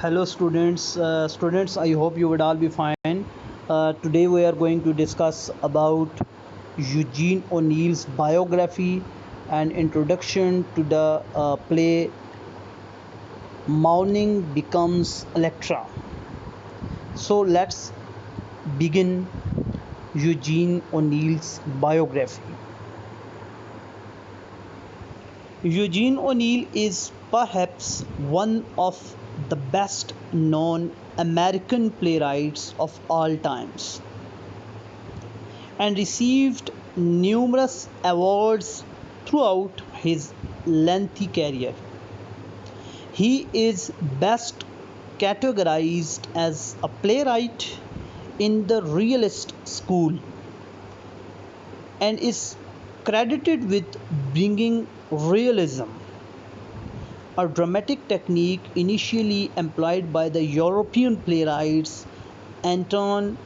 Hello students, I hope you would all be fine. Today we are going to discuss about Eugene O'Neill's biography and introduction to the play Morning Becomes Electra. So let's begin Eugene O'Neill's biography. Eugene O'Neill is perhaps one of the best known American playwrights of all times and received numerous awards throughout his lengthy career. He is best categorized as a playwright in the realist school and is credited with bringing realism, a dramatic technique initially employed by the European playwrights Anton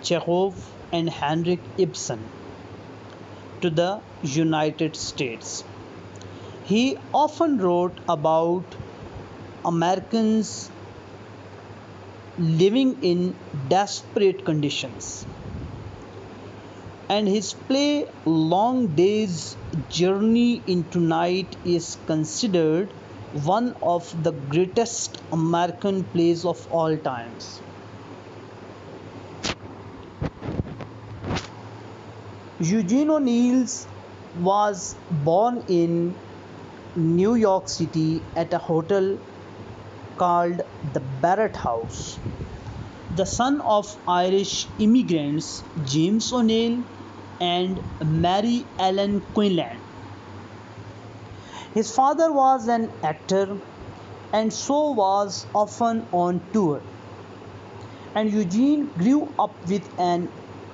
Chekhov and Henrik Ibsen, to the United States. He often wrote about Americans living in desperate conditions, and his play Long Day's Journey into Night is considered one of the greatest American plays of all times. Eugene O'Neill was born in New York City at a hotel called the Barrett House, the son of Irish immigrants James O'Neill and Mary Ellen Quinlan. His father was an actor and so was often on tour, and Eugene grew up with an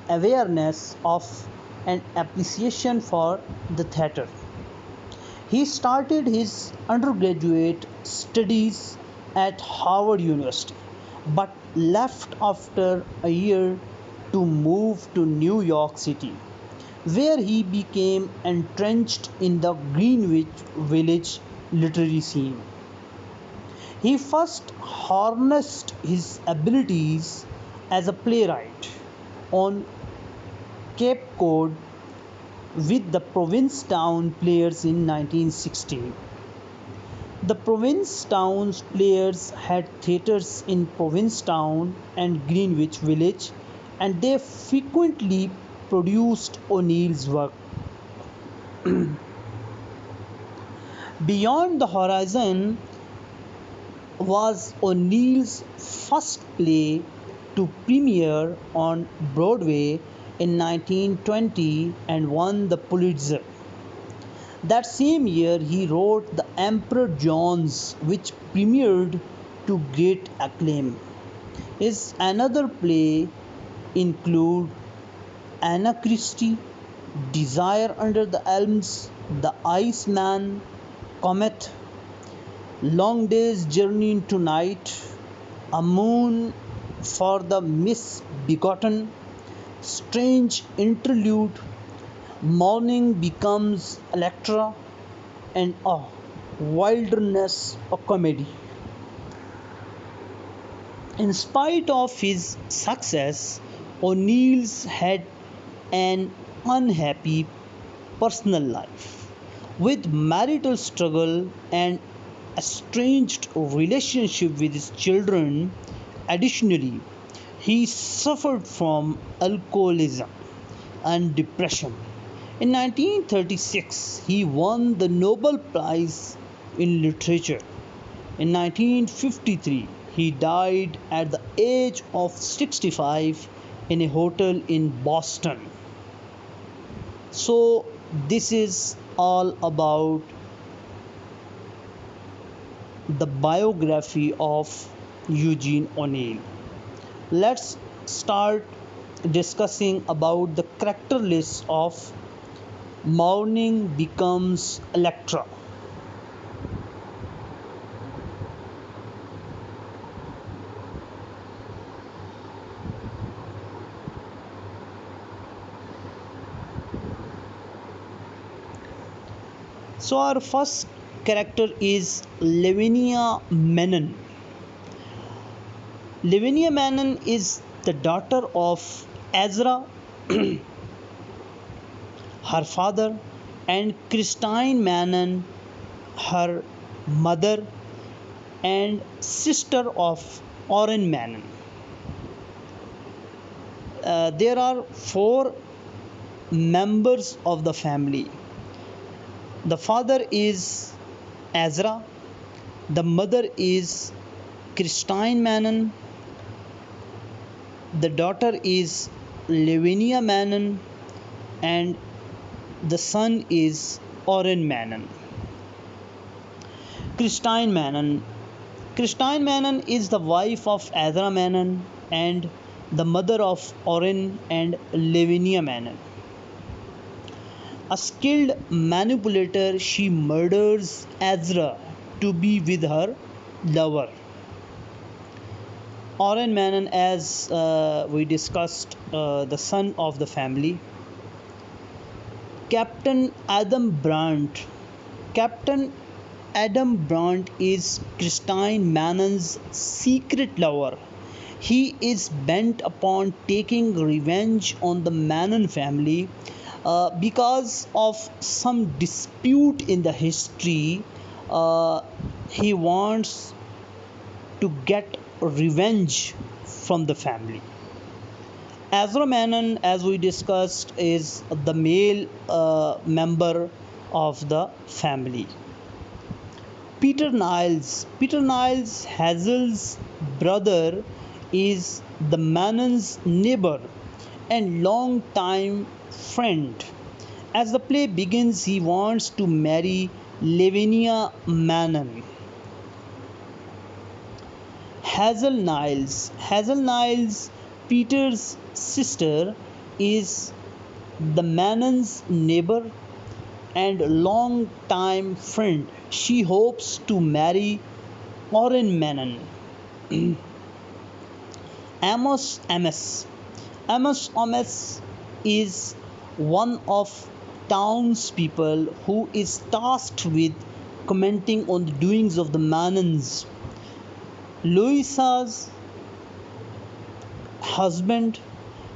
awareness of and appreciation for the theatre. He started his undergraduate studies at Harvard University but left after a year to move to New York City, where he became entrenched in the Greenwich Village literary scene. He first harnessed his abilities as a playwright on Cape Cod with the Provincetown Players in 1916. The Provincetown Players had theatres in Provincetown and Greenwich Village, and they frequently produced O'Neill's work. Beyond the Horizon was O'Neill's first play to premiere on Broadway in 1920 and won the Pulitzer. That same year, he wrote The Emperor Jones, which premiered to great acclaim. His another play include Anna Christie, Desire Under the Elms, The Iceman, Comet, Long Day's Journey into Night, A Moon for the Misbegotten, Strange Interlude, Morning Becomes Electra, and A Wilderness a Comedy. In spite of his success, O'Neill's had an unhappy personal life, with marital struggle and estranged relationship with his children. Additionally, he suffered from alcoholism and depression. In 1936, he won the Nobel Prize in Literature. In 1953, he died at the age of 65 in a hotel in Boston. So, this is all about the biography of Eugene O'Neill. Let's start discussing about the character list of Morning Becomes Electra. So our first character is Lavinia Menon. Lavinia Manon is the daughter of Ezra, her father, and Christine Manon, her mother, and sister of Orrin Manon. There are four members of the family. The father is Ezra, the mother is Christine Manon, the daughter is Lavinia Manon, and the son is Orrin Manon. Christine Manon. Christine Manon is the wife of Ezra Manon and the mother of Orrin and Lavinia Manon. A skilled manipulator, she murders Ezra to be with her lover. Orrin Manon, as we discussed, the son of the family. Captain Adam Brandt. Captain Adam Brandt is Christine Manon's secret lover. He is bent upon taking revenge on the Manon family because of some dispute in the history. He wants to get revenge from the family. Ezra Manon, as we discussed, is the male member of the family. Peter Niles. Peter Niles, Hazel's brother, is the Manon's neighbor and long-time friend. As the play begins, he wants to marry Lavinia Manon. Hazel Niles. Hazel Niles, Peter's sister, is the Manon's neighbor and long-time friend. She hopes to marry Orrin Manon. Amos Amos. Amos Amos is one of townspeople who is tasked with commenting on the doings of the Manons. Louisa's husband,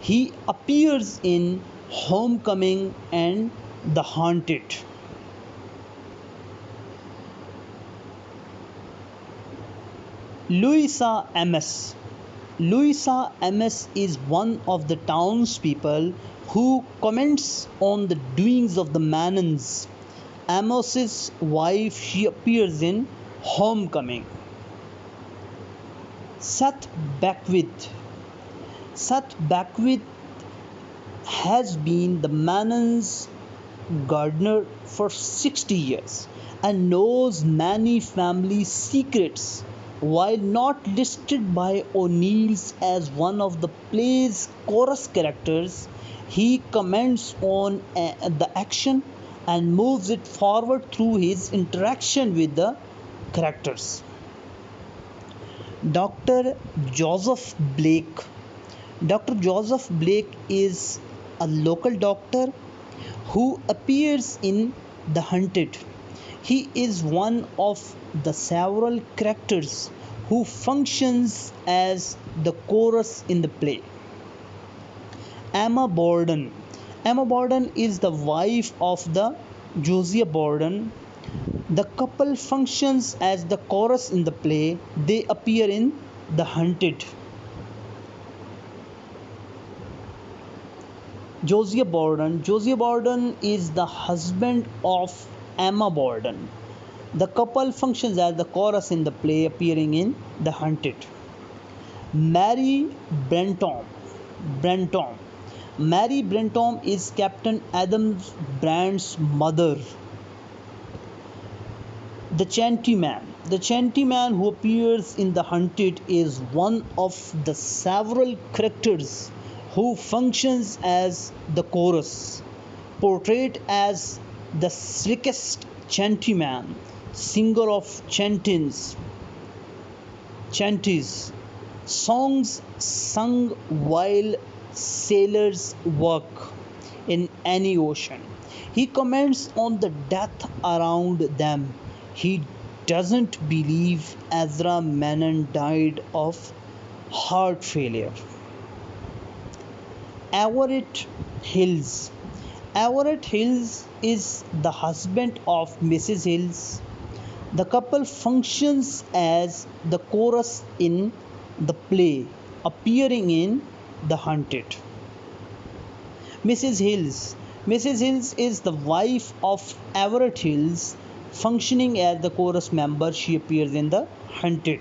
he appears in Homecoming and The Haunted. Louisa Amos. Louisa Amos is one of the townspeople who comments on the doings of the Manons. Amos's wife, she appears in Homecoming. Seth Beckwith. Seth Beckwith has been the Manon's gardener for 60 years and knows many family secrets. While not listed by O'Neill's as one of the play's chorus characters, he comments on the action and moves it forward through his interaction with the characters. Dr. Joseph Blake. Dr. Joseph Blake is a local doctor who appears in The Hunted. He is one of the several characters who functions as the chorus in the play. Emma Borden. Emma Borden is the wife of the Josiah Borden. The couple functions as the chorus in the play. They appear in The Hunted. Josiah Borden. Josiah Borden is the husband of Emma Borden. The couple functions as the chorus in the play, appearing in The Hunted. Mary Brenton. Brenton. Mary Brenton is Captain Adam Brandt's mother. The Chantyman. The Chantyman who appears in The Hunted is one of the several characters who functions as the chorus, portrayed as the slickest Chantyman, singer of chanties, songs sung while sailors work in any ocean. He comments on the death around them. He doesn't believe Ezra Manon died of heart failure. Everett Hills. Everett Hills is the husband of Mrs. Hills. The couple functions as the chorus in the play, appearing in The Hunted. Mrs. Hills. Mrs. Hills is the wife of Everett Hills, functioning as the chorus member. She appears in The Hunted.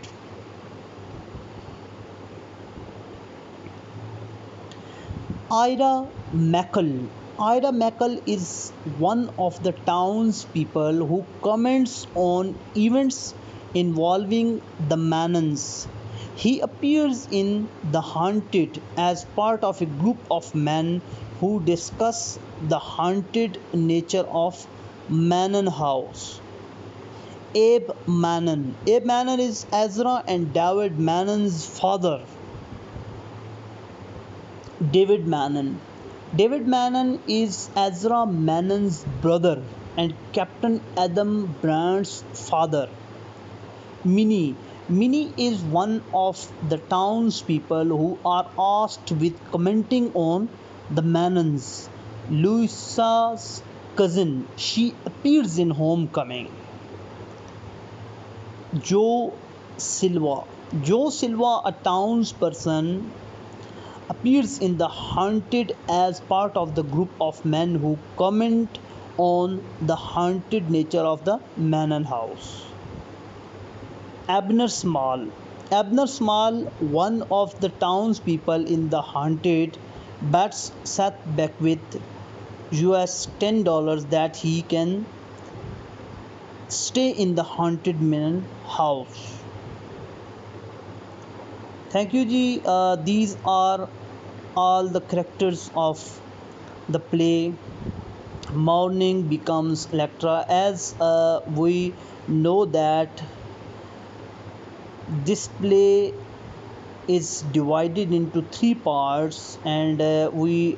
Ira Mackle. Ira Mackle is one of the townspeople who comments on events involving the Mannons. He appears in The Haunted as part of a group of men who discuss the haunted nature of Mannon House. Abe Mannon. Abe Mannon is Ezra and David Mannon's father. David Mannon. David Mannon is Ezra Mannon's brother and Captain Adam Brandt's father. Minnie. Minnie is one of the townspeople who are asked with commenting on the Mannons. Louisa's cousin. She appears in Homecoming. Joe Silva. Joe Silva, a townsperson, appears in The Haunted as part of the group of men who comment on the haunted nature of the Mannon house. Abner Small. Abner Small, one of the townspeople in The Haunted, bets Seth Beckwith $10 that he can stay in the haunted Mannon house. Thank you, Ji. These are all the characters of the play Morning Becomes Electra. As we know that this play is divided into three parts, and we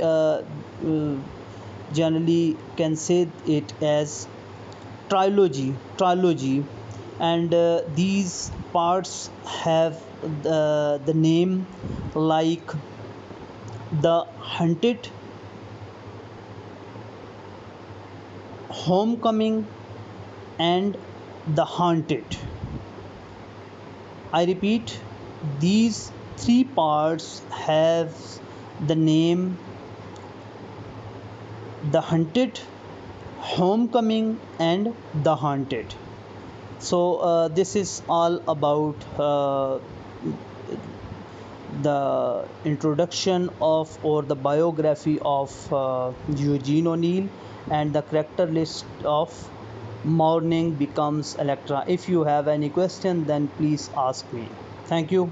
generally can say it as trilogy, and these parts have the name like The Hunted, Homecoming, and The Haunted. I repeat, these three parts have the name The Hunted, Homecoming, and The Haunted. So this is all about the introduction of or the biography of Eugene O'Neill and the character list of Morning Becomes Electra. If you have any question, then please ask me. Thank you.